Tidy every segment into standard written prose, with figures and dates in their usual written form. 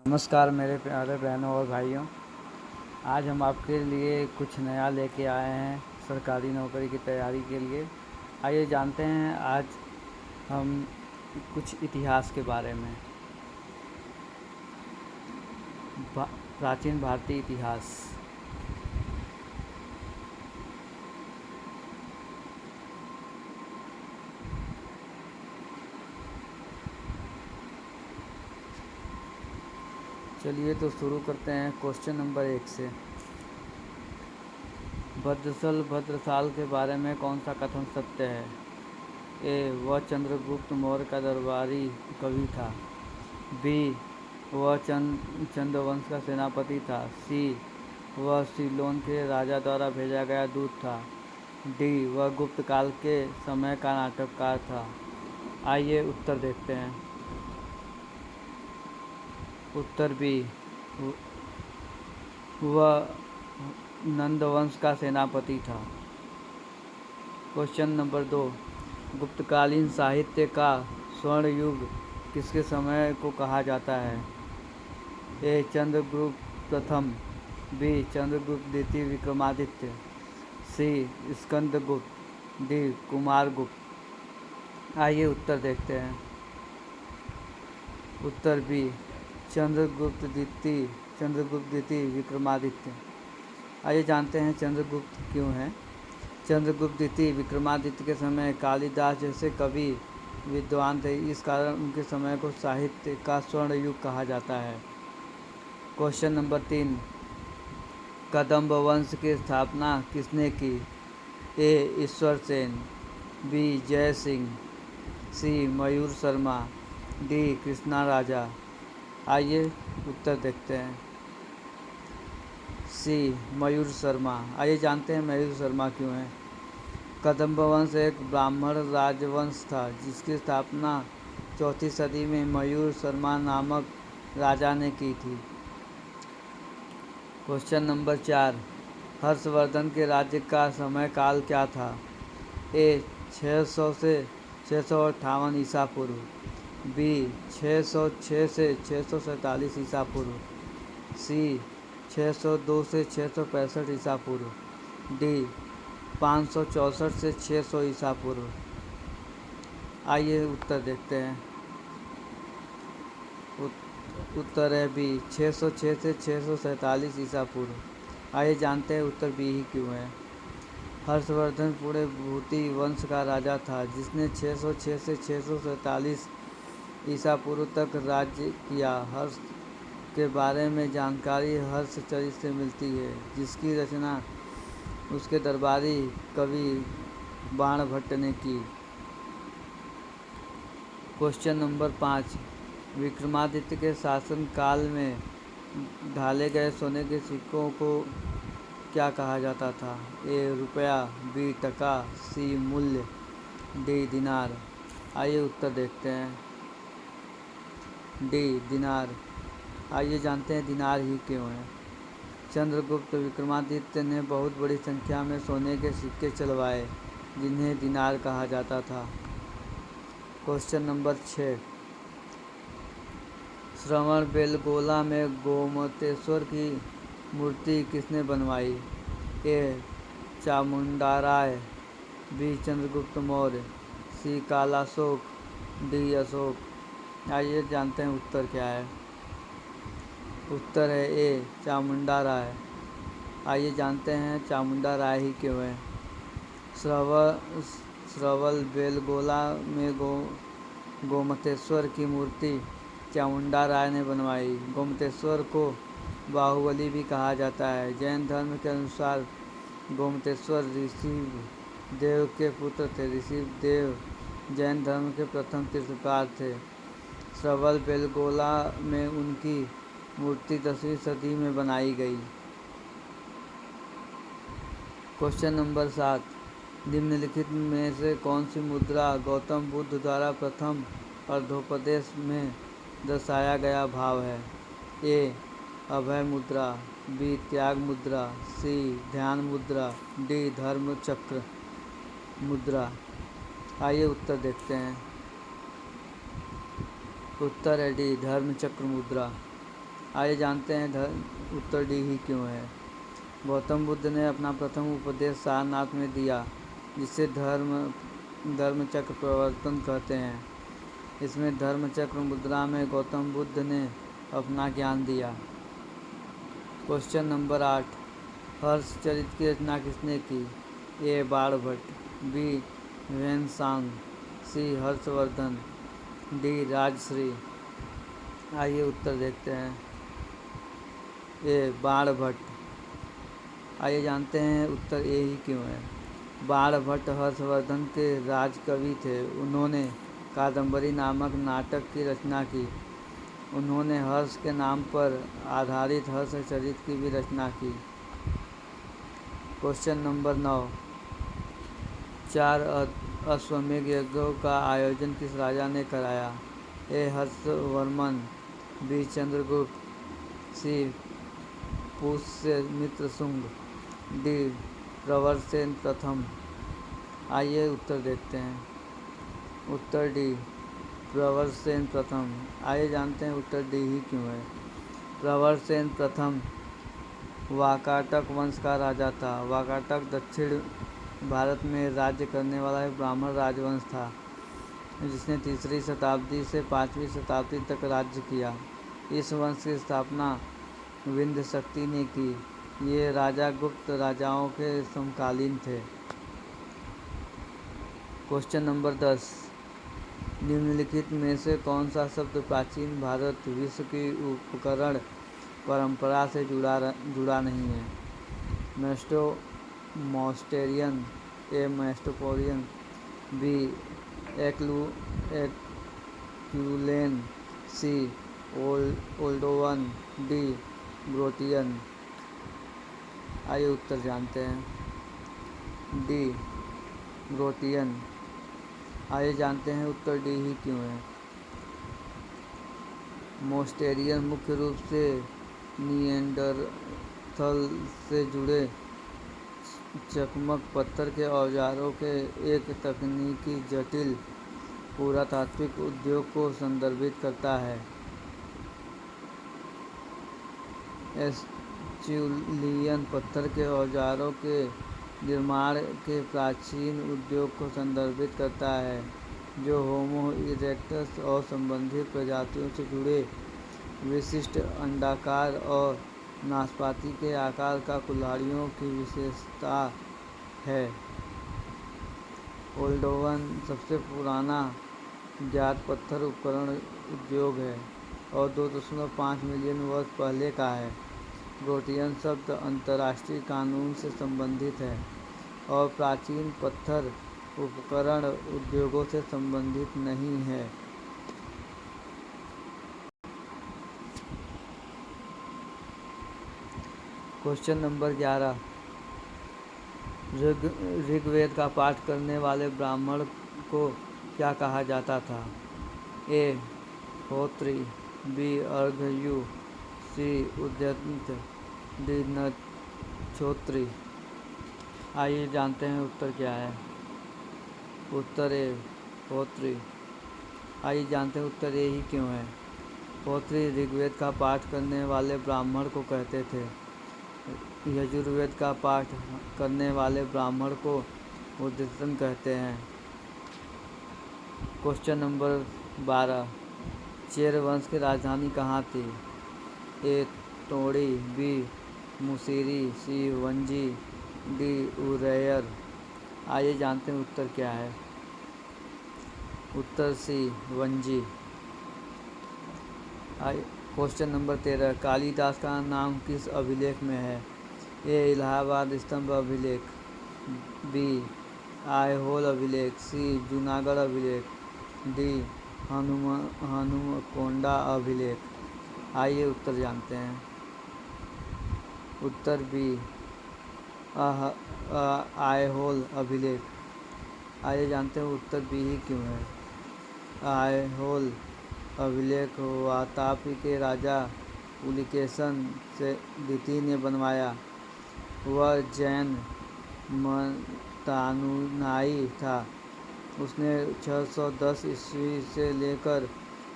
नमस्कार मेरे प्यारे बहनों और भाइयों। आज हम आपके लिए कुछ नया लेके आए हैं सरकारी नौकरी की तैयारी के लिए। आइए जानते हैं आज हम कुछ इतिहास के बारे में। प्राचीन भारतीय इतिहास। चलिए तो शुरू करते हैं क्वेश्चन नंबर 1 से। भद्रसाल के बारे में कौन सा कथन सत्य है? ए, वह चंद्रगुप्त मौर्य का दरबारी कवि था। बी, वह चंद्रवंश का सेनापति था। सी, वह सीलोन के राजा द्वारा भेजा गया दूत था। डी, वह गुप्त काल के समय का नाटककार था। आइए उत्तर देखते हैं। उत्तर बी, वह नंदवंश का सेनापति था। क्वेश्चन नंबर 2, गुप्तकालीन साहित्य का स्वर्ण युग किसके समय को कहा जाता है? ए, चंद्रगुप्त प्रथम। बी, चंद्रगुप्त द्वितीय विक्रमादित्य। सी, स्कंदगुप्त। डी, कुमारगुप्त। आइए उत्तर देखते हैं। उत्तर बी, चंद्रगुप्त द्वितीय विक्रमादित्य। आइए जानते हैं चंद्रगुप्त क्यों हैं। चंद्रगुप्त द्वितीय विक्रमादित्य के समय कालिदास जैसे कवि विद्वान थे, इस कारण उनके समय को साहित्य का स्वर्ण युग कहा जाता है। क्वेश्चन नंबर 3, कदंब वंश की स्थापना किसने की? ए, ईश्वर सेन। बी, जय सिंह। सी, मयूर शर्मा। डी, कृष्णा राजा। आइए उत्तर देखते हैं। सी, मयूर शर्मा। आइए जानते हैं मयूर शर्मा क्यों है। कदंब वंश एक ब्राह्मण राजवंश था जिसकी स्थापना 4वीं सदी में मयूर शर्मा नामक राजा ने की थी। क्वेश्चन नंबर 4, हर्षवर्धन के राज्य का समय काल क्या था? ए, 600 से 658 ईसा पूर्व। बी, 606 से 647 ईसा पूर्व। सी, 602 से 665 ईसा पूर्व। डी, 564 से 600 ईसा पूर्व। आइए उत्तर देखते हैं। उत्तर है बी, 606 से 647 ईसा पूर्व। आइए जानते हैं उत्तर बी ही क्यों है। हर्षवर्धन पूरे भूति वंश का राजा था जिसने 606 से 647 ईसा पूर्व तक राज्य किया। हर्ष के बारे में जानकारी हर्षचरित से मिलती है जिसकी रचना उसके दरबारी कवि बाणभट्ट ने की। क्वेश्चन नंबर 5, विक्रमादित्य के शासन काल में ढाले गए सोने के सिक्कों को क्या कहा जाता था? ए, रुपया। बी, टका। सी, मूल्य। डी, दिनार। आइए उत्तर देखते हैं। डी, दिनार। आइए जानते हैं दिनार ही क्यों है। चंद्रगुप्त विक्रमादित्य ने बहुत बड़ी संख्या में सोने के सिक्के चलवाए जिन्हें दिनार कहा जाता था। क्वेश्चन नंबर 6, श्रवणबेलगोला में गोमतेश्वर की मूर्ति किसने बनवाई? ए, चामुंडाराय। बी, चंद्रगुप्त मौर्य। सी, कालाशोक। डी, अशोक। आइए जानते हैं उत्तर क्या है। उत्तर है ए, चामुंडा राय। आइए जानते हैं चामुंडा राय ही क्यों है। श्रवणबेलगोला में गोमतेश्वर की मूर्ति चामुंडा राय ने बनवाई। गोमतेश्वर को बाहुबली भी कहा जाता है। जैन धर्म के अनुसार गोमतेश्वर ऋषभ देव के पुत्र थे। ऋषभ देव जैन धर्म के प्रथम तीर्थंकर थे। श्रवणबेलगोला में उनकी मूर्ति 10वीं सदी में बनाई गई। क्वेश्चन नंबर 7, निम्नलिखित में से कौन सी मुद्रा गौतम बुद्ध द्वारा प्रथम अर्धोपदेश में दर्शाया गया भाव है? ए, अभय मुद्रा। बी, त्याग मुद्रा। सी, ध्यान मुद्रा। डी, धर्म चक्र मुद्रा। आइए उत्तर देखते हैं। उत्तर है डी, धर्म चक्र मुद्रा। आइए जानते हैं उत्तर डी ही क्यों है। गौतम बुद्ध ने अपना प्रथम उपदेश सारनाथ में दिया, जिसे धर्म चक्र प्रवर्तन कहते हैं। इसमें धर्म चक्र मुद्रा में गौतम बुद्ध ने अपना ज्ञान दिया। क्वेश्चन नंबर 8, हर्षचरित की रचना किसने की? ए बाणभट्ट, बी वेनसांग, सी हर्षवर्धन, डी राजश्री। आइए उत्तर देखते हैं। ए बाणभट्ट। आइए जानते हैं उत्तर ए ही क्यों है। बाणभट्ट हर्षवर्धन के राजकवि थे। उन्होंने कादम्बरी नामक नाटक की रचना की। उन्होंने हर्ष के नाम पर आधारित हर्षचरित की भी रचना की। क्वेश्चन नंबर 9, 4 अश्वमेध यज्ञों का आयोजन किस राजा ने कराया? ए हर्षवर्मन, बी चंद्रगुप्त, सी पुष्यमित्र शुंग, डी प्रवरसेन प्रथम। आइए उत्तर देखते हैं। उत्तर डी प्रवरसेन प्रथम। आइए जानते हैं उत्तर डी ही क्यों है। प्रवरसेन प्रथम वाकाटक वंश का राजा था। वाकाटक दक्षिण भारत में राज्य करने वाला एक ब्राह्मण राजवंश था, जिसने 3री शताब्दी से 5वीं शताब्दी तक राज्य किया। इस वंश की स्थापना विंध्य शक्ति ने की। ये राजा गुप्त राजाओं के समकालीन थे। क्वेश्चन नंबर 10, निम्नलिखित में से कौन सा शब्द प्राचीन भारत विश्व की उपकरण परंपरा से जुड़ा नहीं है? मॉस्टेरियन, ए मैस्टोपोरियन, बी एक्यूलेन, सी ओल्डोवन, डी ग्रोटियन। आइए उत्तर जानते हैं। डी ग्रोटियन। आइए जानते हैं उत्तर डी ही क्यों है। मॉस्टेरियन मुख्य रूप से निएंडरथल से जुड़े चकमक पत्थर के औजारों के एक तकनीकी जटिल पुरातात्विक उद्योग को संदर्भित करता है। एस्चुलियन पत्थर के औजारों के निर्माण के प्राचीन उद्योग को संदर्भित करता है, जो होमो इरेक्टस और संबंधित प्रजातियों से जुड़े विशिष्ट अंडाकार और नाशपाती के आकार का कुल्हाड़ियों की विशेषता है। ओल्डोवन सबसे पुराना ज्ञात पत्थर उपकरण उद्योग है और 2.5 मिलियन वर्ष पहले का है। ग्रोटियन शब्द अंतर्राष्ट्रीय कानून से संबंधित है और प्राचीन पत्थर उपकरण उद्योगों से संबंधित नहीं है। क्वेश्चन नंबर 11, ऋग्वेद का पाठ करने वाले ब्राह्मण को क्या कहा जाता था? ए होत्री, बी अर्घयु, सी उद्यंत, डी नक्षोत्री। आइए जानते हैं उत्तर क्या है। उत्तर ए होत्री। आइए जानते हैं उत्तर ए ही क्यों है। होत्री ऋग्वेद का पाठ करने वाले ब्राह्मण को कहते थे। यजुर्वेद का पाठ करने वाले ब्राह्मण को उद्यतन कहते हैं। क्वेश्चन नंबर 12, चेर वंश की राजधानी कहाँ थी? ए तोड़ी, बी मुसीरी, सी वंजी, डी उरैयर। आइए जानते हैं उत्तर क्या है। उत्तर सी वंजी। क्वेश्चन नंबर 13, कालिदास का नाम किस अभिलेख में है? ए इलाहाबाद स्तंभ अभिलेख, बी आयहोल अभिलेख, सी जूनागढ़ अभिलेख, डी हनुमकोंडा अभिलेख। आइए उत्तर जानते हैं। उत्तर बी आयहोल अभिलेख। आइए जानते हैं उत्तर बी ही क्यों है। आयहोल अभिलेख वातापी के राजा पुलिकेशन से द्वितीय ने बनवाया। वह जैन मतानुयायी था। उसने 610 ईस्वी से लेकर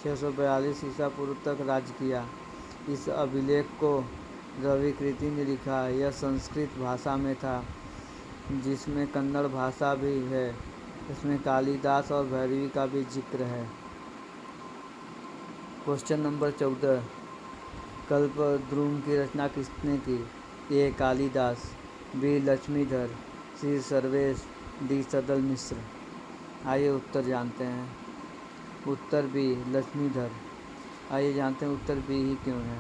642 ईसा पूर्व तक राज्य किया। इस अभिलेख को रवि कृति ने लिखा। यह संस्कृत भाषा में था, जिसमें कन्नड़ भाषा भी है। इसमें कालिदास और भैरवी का भी जिक्र है। क्वेश्चन नंबर 14, कल्पद्रुम की रचना किसने की? ए कालिदास, बी लक्ष्मीधर, सी सर्वेश, डी सदल मिश्र। आइए उत्तर जानते हैं। उत्तर बी लक्ष्मीधर। आइए जानते हैं उत्तर बी ही क्यों है।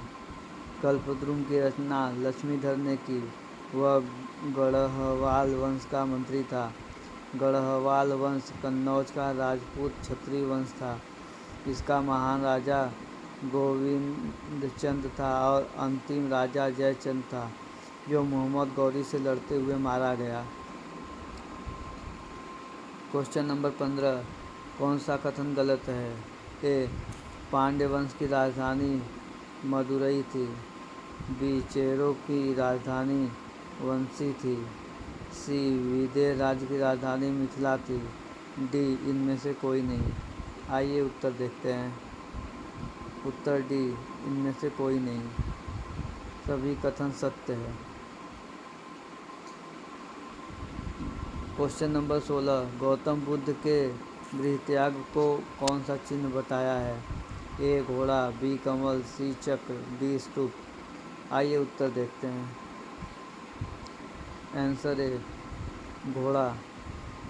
कल्पद्रुम की रचना लक्ष्मीधर ने की। वह गढ़वाल वंश का मंत्री था। गढ़वाल वंश कन्नौज का राजपूत क्षत्रिय वंश था। इसका महान राजा गोविंदचंद था और अंतिम राजा जयचंद था, जो मोहम्मद गौरी से लड़ते हुए मारा गया। क्वेश्चन नंबर 15, कौन सा कथन गलत है? ए पांड्य वंश की राजधानी मदुरई थी, बी चेरों की राजधानी वंशी थी, सी विदेह राज्य की राजधानी मिथिला थी, डी इनमें से कोई नहीं। आइए उत्तर देखते हैं। उत्तर डी इनमें से कोई नहीं, सभी कथन सत्य है। क्वेश्चन नंबर 16, गौतम बुद्ध के गृहत्याग को कौन सा चिन्ह बताया है? ए घोड़ा, बी कमल, सी चक्र, डी स्तूप। आइए उत्तर देखते हैं। आंसर ए घोड़ा।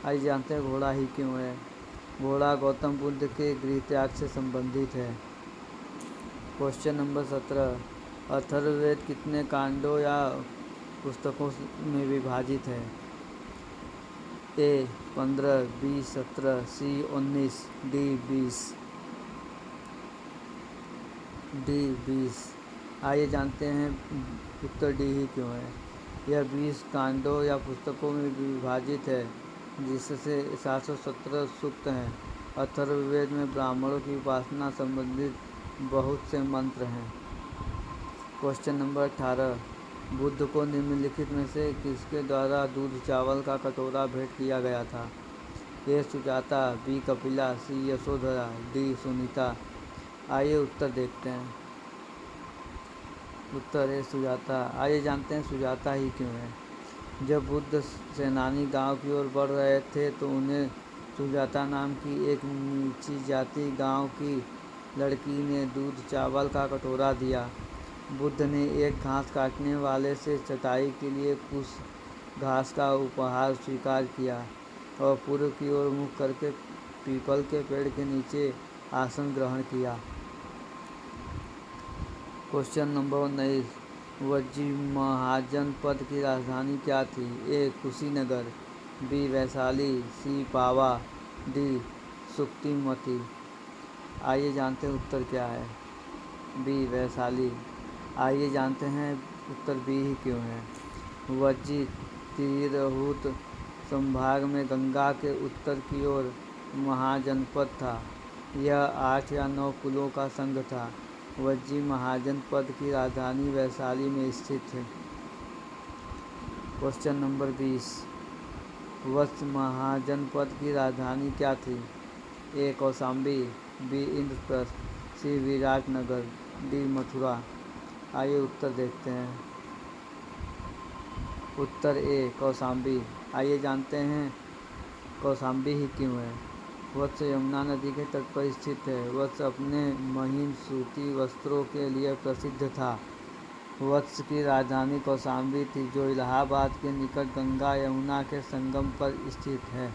आइए जानते हैं घोड़ा ही क्यों है। घोड़ा गौतम बुद्ध के गृहत्याग से संबंधित है। क्वेश्चन नंबर 17, अथर्ववेद कितने कांडों या पुस्तकों में विभाजित है? ए 15, बी 17, सी 19, डी 20। डी 20। आइए जानते हैं उत्तर डी ही क्यों है। यह 20 कांडों या पुस्तकों में विभाजित है, जिससे 717 सूक्त हैं। अथर्ववेद में ब्राह्मणों की उपासना संबंधित बहुत से मंत्र हैं। क्वेश्चन नंबर 18, बुद्ध को निम्नलिखित में से किसके द्वारा दूध चावल का कटोरा भेंट किया गया था? ए सुजाता, बी कपिला, सी यशोधरा, डी सुनीता। आइए उत्तर देखते हैं। उत्तर है सुजाता। आइए जानते हैं सुजाता ही क्यों है। जब बुद्ध सेनानी गांव की ओर बढ़ रहे थे तो उन्हें सुजाता नाम की एक नीची जाति गांव की लड़की ने दूध चावल का कटोरा दिया। बुद्ध ने एक घास काटने वाले से चटाई के लिए कुछ घास का उपहार स्वीकार किया और पूर्व की ओर मुख करके पीपल के पेड़ के नीचे आसन ग्रहण किया। क्वेश्चन नंबर 19, वज्जी महाजनपद की राजधानी क्या थी? ए कुशीनगर, बी वैशाली, सी पावा, डी सुक्तिमती। आइए जानते हैं उत्तर क्या है। बी वैशाली। आइए जानते हैं उत्तर बी ही क्यों है। वज्जी तिरहुत संभाग में गंगा के उत्तर की ओर महाजनपद था। यह 8 या 9 कुलों का संघ था। वज्जी महाजनपद की राजधानी वैशाली में स्थित है। क्वेश्चन नंबर 20, वत्स महाजनपद की राजधानी क्या थी? ए कौशाम्बी, बी इंद्रप्रस्थ, सी विराटनगर, डी मथुरा। आइए उत्तर देखते हैं। उत्तर ए कौशाम्बी। आइए जानते हैं कौशाम्बी ही क्यों है। वत्स यमुना नदी के तट पर स्थित है। वत्स अपने महीन सूती वस्त्रों के लिए प्रसिद्ध था। वत्स की राजधानी कौशाम्बी थी, जो इलाहाबाद के निकट गंगा यमुना के संगम पर स्थित है।